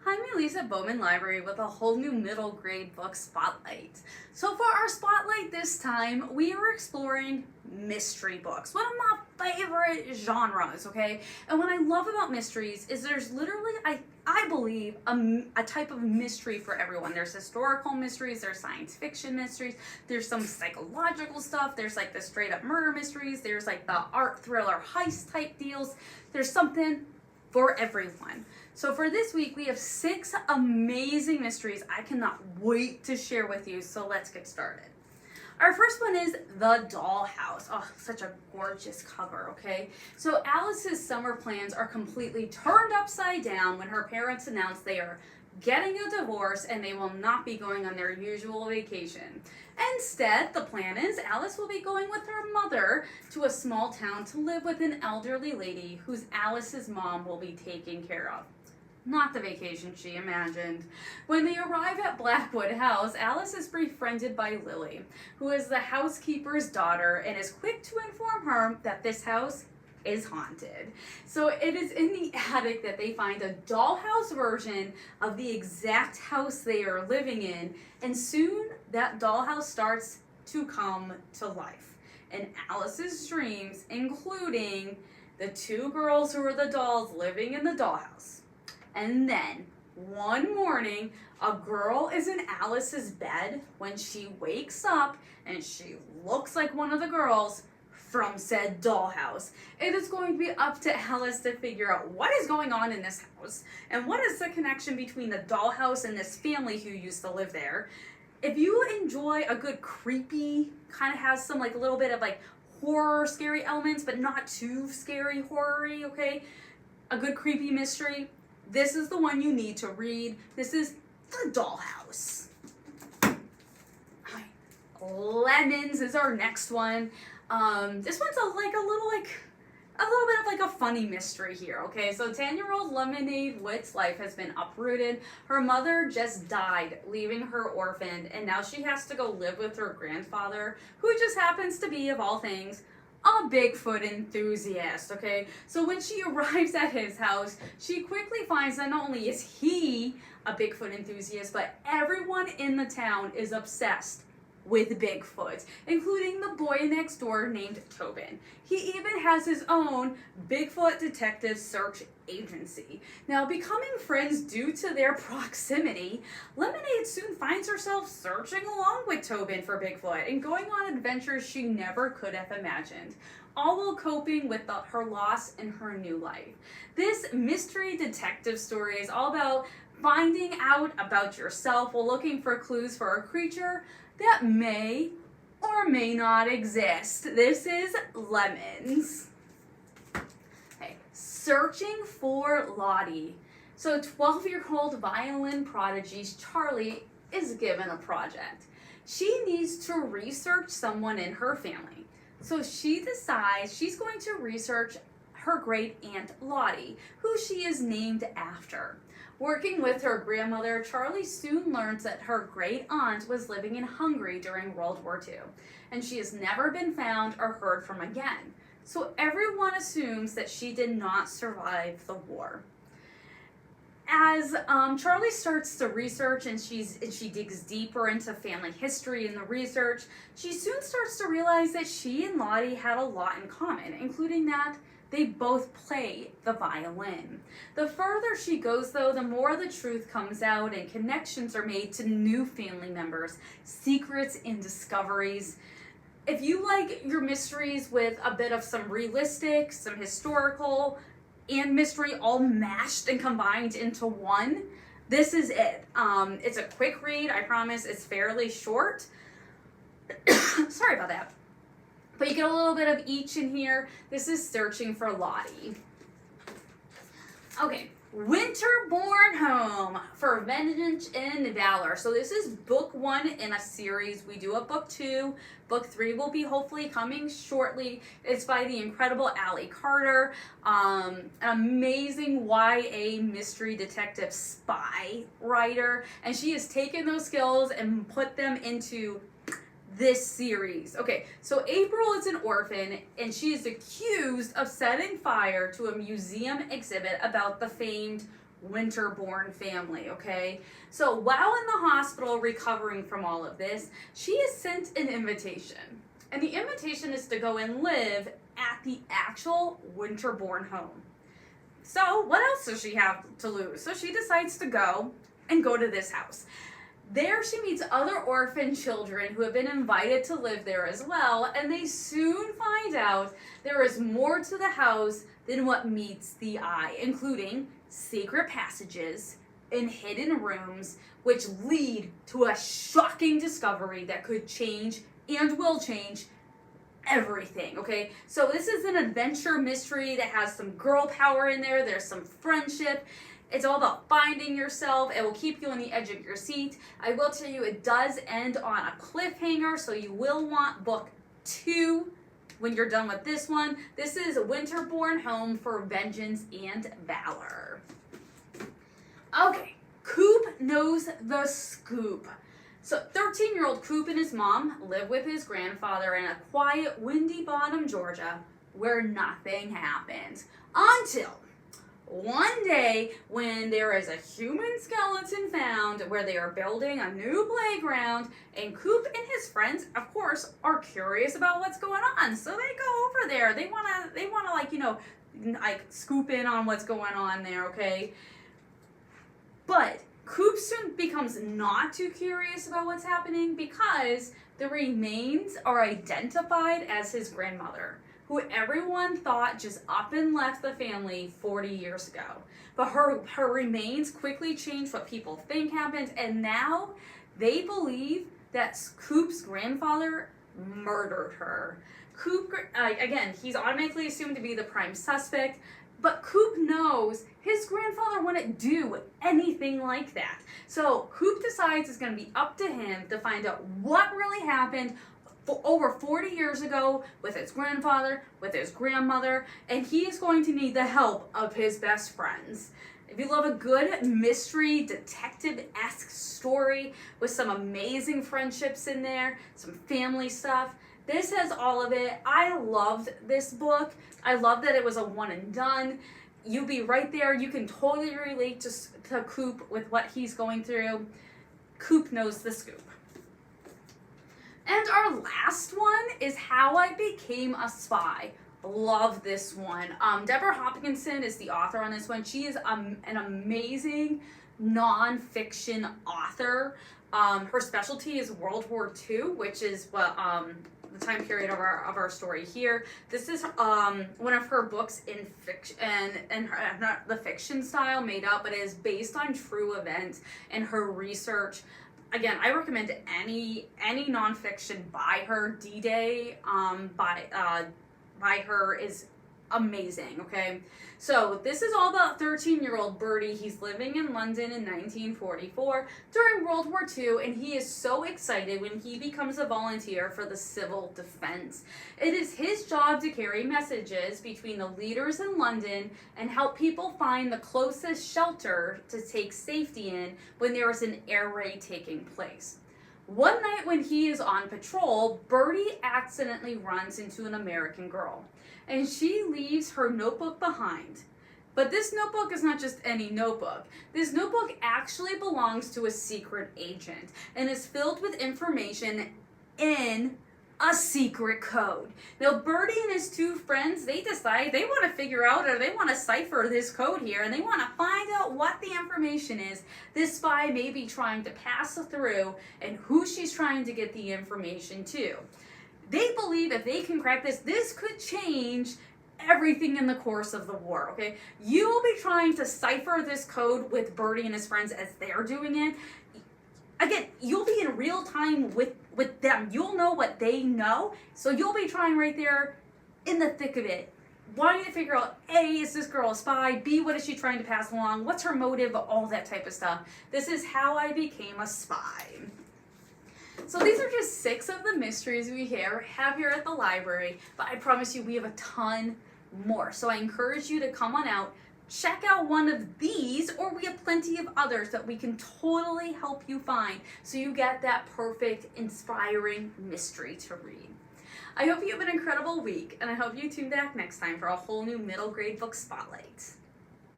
I'm Elyse at Bowman Library with a whole new middle grade book spotlight. So for our spotlight this time, we are exploring mystery books, one of my favorite genres, okay? And what I love about mysteries is there's literally, I believe, a type of mystery for everyone. There's historical mysteries, there's science fiction mysteries, there's some psychological stuff, there's like the straight up murder mysteries, there's like the art thriller heist type deals. There's something for everyone. So for this week, we have 6 amazing mysteries I cannot wait to share with you. So let's get started. Our first one is The Dollhouse. Oh, such a gorgeous cover, okay? So Alice's summer plans are completely turned upside down when her parents announce they are getting a divorce and they will not be going on their usual vacation. Instead, the plan is Alice will be going with her mother to a small town to live with an elderly lady whose Alice's mom will be taking care of. Not the vacation she imagined. When they arrive at Blackwood House, Alice is befriended by Lily, who is the housekeeper's daughter and is quick to inform her that this house is haunted. So it is in the attic that they find a dollhouse version of the exact house they are living in, and soon that dollhouse starts to come to life. And Alice's dreams, including the 2 girls who are the dolls living in the dollhouse. And then, one morning, a girl is in Alice's bed when she wakes up and she looks like one of the girls from said dollhouse. It is going to be up to Alice to figure out what is going on in this house and what is the connection between the dollhouse and this family who used to live there. If you enjoy a good creepy, kind of has some like a little bit of like horror, scary elements, but not too scary, horror-y, okay? A good creepy mystery. This is the one you need to read. This is The Dollhouse. Lemons is our next one. This one's a little bit of like a funny mystery here, okay? So 10-year-old Lemonade Wit's life has been uprooted. Her mother just died, leaving her orphaned, and now she has to go live with her grandfather, who just happens to be, of all things, a Bigfoot enthusiast, okay? So when she arrives at his house, she quickly finds that not only is he a Bigfoot enthusiast, but everyone in the town is obsessed with Bigfoot, including the boy next door named Tobin. He even has his own Bigfoot detective search agency. Now, becoming friends due to their proximity, Lemonade soon finds herself searching along with Tobin for Bigfoot and going on adventures she never could have imagined, all while coping with her loss in her new life. This mystery detective story is all about finding out about yourself while looking for clues for a creature that may or may not exist. This is Lemons. Okay, Searching for Lottie. So 12-year-old violin prodigy Charlie is given a project. She needs to research someone in her family. So she decides she's going to research her great aunt Lottie, who she is named after. Working with her grandmother, Charlie soon learns that her great aunt was living in Hungary during World War II, and she has never been found or heard from again. So everyone assumes that she did not survive the war. As Charlie starts to research and she digs deeper into family history and the research, she soon starts to realize that she and Lottie had a lot in common, including that they both play the violin. The further she goes, though, the more the truth comes out and connections are made to new family members, secrets and discoveries. If you like your mysteries with a bit of some realistic, some historical, and mystery all mashed and combined into one, this is it. It's a quick read, I promise. It's fairly short. Sorry about that. But you get a little bit of each in here. This is Searching for Lottie. Okay, Winterborn Home for Vengeance and Valor. So this is book 1 in a series. We do a book 2. Book 3 will be hopefully coming shortly. It's by the incredible Allie Carter, an amazing YA mystery detective spy writer. And she has taken those skills and put them into this series. Okay, so April is an orphan and she is accused of setting fire to a museum exhibit about the famed Winterbourne family, okay? So while in the hospital recovering from all of this, she is sent an invitation. And the invitation is to go and live at the actual Winterbourne home. So what else does she have to lose? So she decides to go to this house. There she meets other orphan children who have been invited to live there as well, and they soon find out there is more to the house than what meets the eye, including secret passages and hidden rooms, which lead to a shocking discovery that could change and will change everything, okay? So this is an adventure mystery that has some girl power in there. There's some friendship. It's all about finding yourself. It will keep you on the edge of your seat. I will tell you, it does end on a cliffhanger, so you will want book 2 when you're done with this one. This is Winterbourne Home for Vengeance and Valor. Okay, Coop knows the scoop. So 13-year-old Coop and his mom live with his grandfather in a quiet, windy Bottom, Georgia, where nothing happens. Until one day when there is a human skeleton found where they are building a new playground, and Coop and his friends, of course, are curious about what's going on. So they go over there. They wanna like, you know, like scoop in on what's going on there, okay? But Coop soon becomes not too curious about what's happening because the remains are identified as his grandmother, who everyone thought just up and left the family 40 years ago. But her remains quickly changed what people think happened, and now they believe that Coop's grandfather murdered her. Coop, again, he's automatically assumed to be the prime suspect, but Coop knows his grandfather wouldn't do anything like that. So Coop decides it's going to be up to him to find out what really happened over 40 years ago with his grandfather, with his grandmother, and he is going to need the help of his best friends. If you love a good mystery, detective-esque story with some amazing friendships in there, some family stuff, this has all of it. I loved this book. I love that it was a one and done. You'll be right there. You can totally relate to Coop with what he's going through. Coop knows the scoop. And our last one is How I Became a Spy. Love this one. Deborah Hopkinson is the author on this one. She is an amazing nonfiction author. Her specialty is World War II, which is what the time period of our story here. This is one of her books in fiction, and not the fiction style made up, but it is based on true events and her research. Again, I recommend any nonfiction by her. D-Day by her is amazing, okay? So this is all about 13-year-old Bertie. He's living in London in 1944 during World War II, and he is so excited when he becomes a volunteer for the civil defense. It is his job to carry messages between the leaders in London and help people find the closest shelter to take safety in when there is an air raid taking place. One night when he is on patrol, Bertie accidentally runs into an American girl, and she leaves her notebook behind. But this notebook is not just any notebook. This notebook actually belongs to a secret agent and is filled with information in a secret code. Now, Bertie and his two friends, they decide they want to figure out, or they want to cipher this code here, and they want to find out what the information is this spy may be trying to pass through and who she's trying to get the information to. They believe if they can crack this could change everything in the course of the war, okay? You will be trying to cipher this code with Bertie and his friends as they're doing it. Again, you'll be in real time with them. You'll know what they know, so you'll be trying right there in the thick of it, wanting to figure out, A, is this girl a spy? B, what is she trying to pass along? What's her motive? All that type of stuff. This is How I Became a Spy. So these are just 6 of the mysteries we have here at the library, but I promise you we have a ton more. So I encourage you to come on out, check out one of these, or we have plenty of others that we can totally help you find so you get that perfect, inspiring mystery to read. I hope you have an incredible week, and I hope you tune back next time for a whole new middle grade book spotlight.